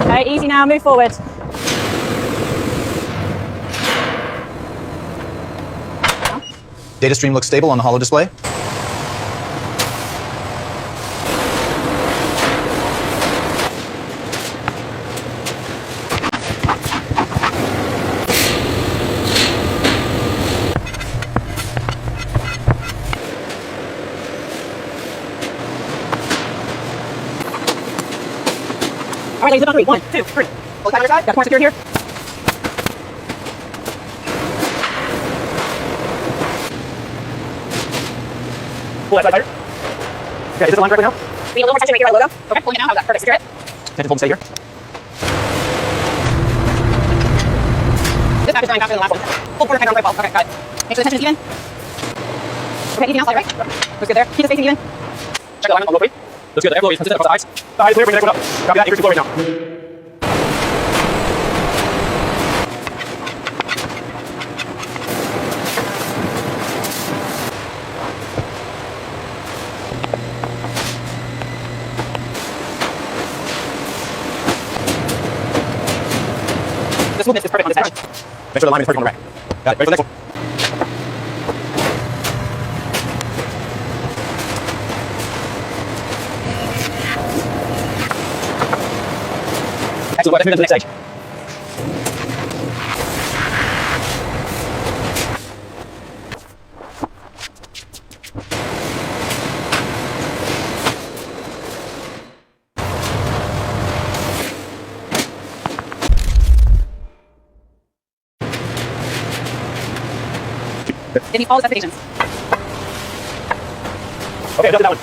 Okay, easy now, move forward. Data stream looks stable on the holo display. All right, ladies, lift on 3. 1, 2, 3. Hold tight on your side. Got the corner secured here. Pull that side tighter. Okay, is this aligned correctly now? We need a little more tension right here by the logo. Okay, pulling it now. How's that? Perfect. Secure it. Tension, hold and stay here. This back is drying faster than the last one. Pull corner tighter on the right wall. Okay, got it. Make sure the tension is even. Okay, easy now. Slide right. Looks good there. Keep the spacing even. Check the alignment on low 3. Looks good. The airflow is consistent across the eyes. The eyes clear. Bring the neck one up. Copy that. Increase the flow right now. This movement is perfect on this edge. Make sure the alignment is perfect on the rack. Got it. Ready for the next one. Excellent. Let's move on to the next stage. It meets all the specifications. Okay, adjusted that one.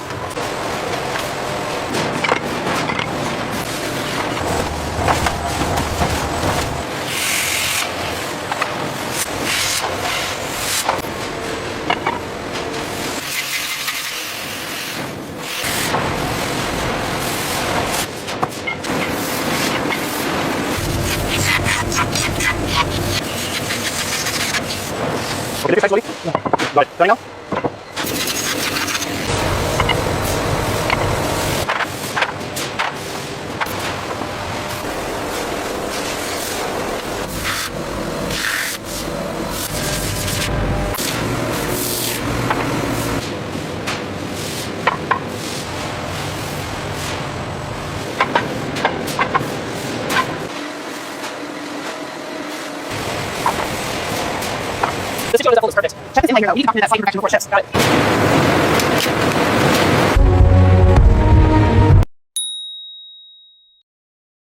Okay, did you slowly? Got it. Turning now. This situation is perfect. Check this in later though. We need to document that slight imperfection before it ships. Got it.